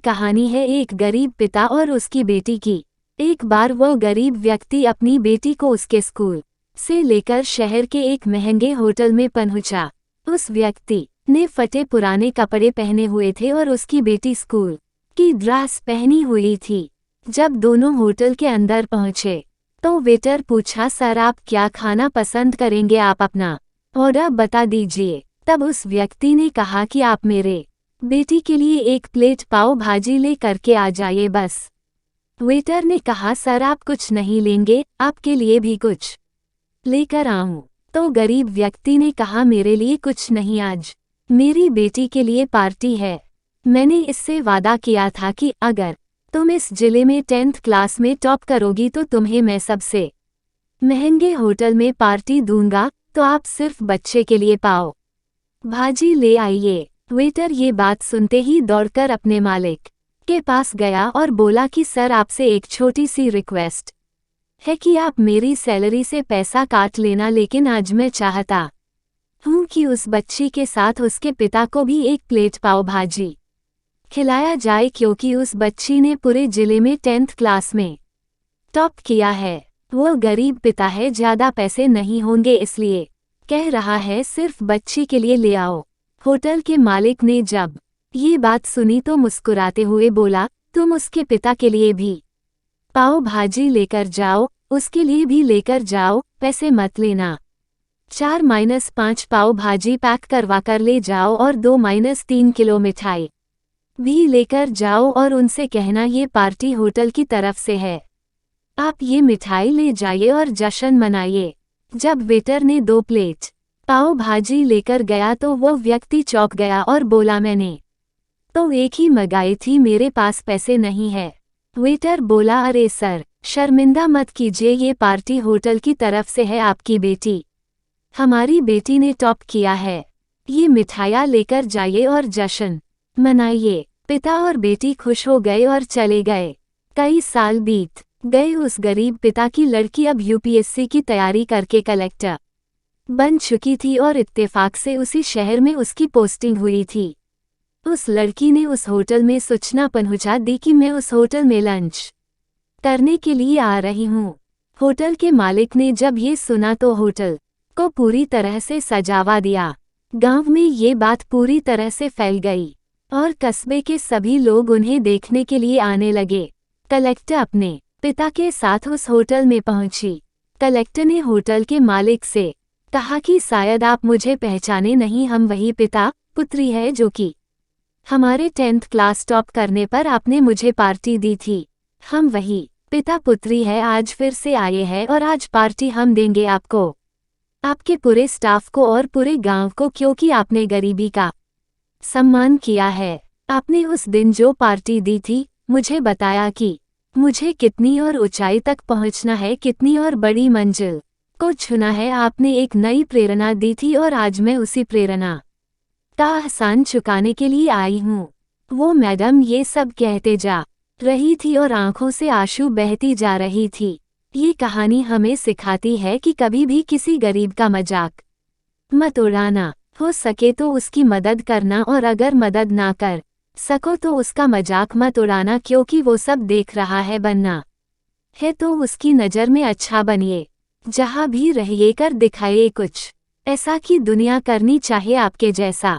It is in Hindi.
कहानी है एक गरीब पिता और उसकी बेटी की। एक बार वो गरीब व्यक्ति अपनी बेटी को उसके स्कूल से लेकर शहर के एक महंगे होटल में पहुंचा। उस व्यक्ति ने फटे पुराने कपड़े पहने हुए थे और उसकी बेटी स्कूल की ड्रेस पहनी हुई थी। जब दोनों होटल के अंदर पहुंचे तो वेटर पूछा, सर आप क्या खाना पसंद करेंगे, आप अपना ऑर्डर बता दीजिए। तब उस व्यक्ति ने कहा कि आप मेरे बेटी के लिए एक प्लेट पाव भाजी ले करके आ जाइए बस। वेटर ने कहा, सर आप कुछ नहीं लेंगे, आपके लिए भी कुछ लेकर आऊं? तो गरीब व्यक्ति ने कहा, मेरे लिए कुछ नहीं, आज मेरी बेटी के लिए पार्टी है। मैंने इससे वादा किया था कि अगर तुम इस जिले में 10th क्लास में टॉप करोगी तो तुम्हें मैं सबसे महंगे होटल में पार्टी दूंगा, तो आप सिर्फ बच्चे के लिए पाव भाजी ले आइए। वेटर ये बात सुनते ही दौड़कर अपने मालिक के पास गया और बोला कि सर आपसे एक छोटी सी रिक्वेस्ट है कि आप मेरी सैलरी से पैसा काट लेना, लेकिन आज मैं चाहता हूँ कि उस बच्ची के साथ उसके पिता को भी एक प्लेट पाव भाजी खिलाया जाए, क्योंकि उस बच्ची ने पूरे जिले में 10th क्लास में टॉप किया है। वो गरीब पिता है, ज़्यादा पैसे नहीं होंगे, इसलिए कह रहा है सिर्फ बच्ची के लिए ले आओ। होटल के मालिक ने जब ये बात सुनी तो मुस्कुराते हुए बोला, तुम उसके पिता के लिए भी पाव भाजी लेकर जाओ, उसके लिए भी लेकर जाओ, पैसे मत लेना। 4-5 पाव भाजी पैक करवा कर ले जाओ और 2-3 किलो मिठाई भी लेकर जाओ और उनसे कहना ये पार्टी होटल की तरफ से है, आप ये मिठाई ले जाइए और जश्न मनाइए। जब वेटर ने 2 प्लेट पाव भाजी लेकर गया तो वो व्यक्ति चौंक गया और बोला, मैंने तो एक ही मंगाई थी, मेरे पास पैसे नहीं है। वेटर बोला, अरे सर शर्मिंदा मत कीजिए, ये पार्टी होटल की तरफ से है, आपकी बेटी हमारी बेटी ने टॉप किया है, ये मिठाइयाँ लेकर जाइए और जश्न मनाइए। पिता और बेटी खुश हो गए और चले गए। कई साल बीत गए। उस गरीब पिता की लड़की अब यूपीएससी की तैयारी करके कलेक्टर बन चुकी थी और इत्तेफाक से उसी शहर में उसकी पोस्टिंग हुई थी। उस लड़की ने उस होटल में सूचना पहुंचा दी कि मैं उस होटल में लंच करने के लिए आ रही हूँ। होटल के मालिक ने जब ये सुना तो होटल को पूरी तरह से सजावा दिया। गांव में ये बात पूरी तरह से फैल गई और कस्बे के सभी लोग उन्हें देखने के लिए आने लगे। कलेक्टर अपने पिता के साथ उस होटल में पहुंची। कलेक्टर ने होटल के मालिक से कहा कि शायद आप मुझे पहचाने नहीं, हम वही पिता पुत्री है जो कि हमारे 10th क्लास टॉप करने पर आपने मुझे पार्टी दी थी। हम वही पिता पुत्री है, आज फिर से आए हैं और आज पार्टी हम देंगे आपको, आपके पूरे स्टाफ को और पूरे गांव को, क्योंकि आपने गरीबी का सम्मान किया है। आपने उस दिन जो पार्टी दी थी, मुझे बताया कि मुझे कितनी और ऊंचाई तक पहुंचना है, कितनी और बड़ी मंजिल को छूना है। आपने एक नई प्रेरणा दी थी और आज मैं उसी प्रेरणा का एहसान चुकाने के लिए आई हूँ। वो मैडम ये सब कहते जा रही थी और आंखों से आंसू बहती जा रही थी। ये कहानी हमें सिखाती है कि कभी भी किसी गरीब का मजाक मत उड़ाना, हो सके तो उसकी मदद करना और अगर मदद ना कर सको तो उसका मजाक मत उड़ाना, क्योंकि वो सब देख रहा है। बनना है तो उसकी नज़र में अच्छा बनिए, जहाँ भी रहिए कर दिखाइए कुछ ऐसा कि दुनिया करनी चाहे आपके जैसा।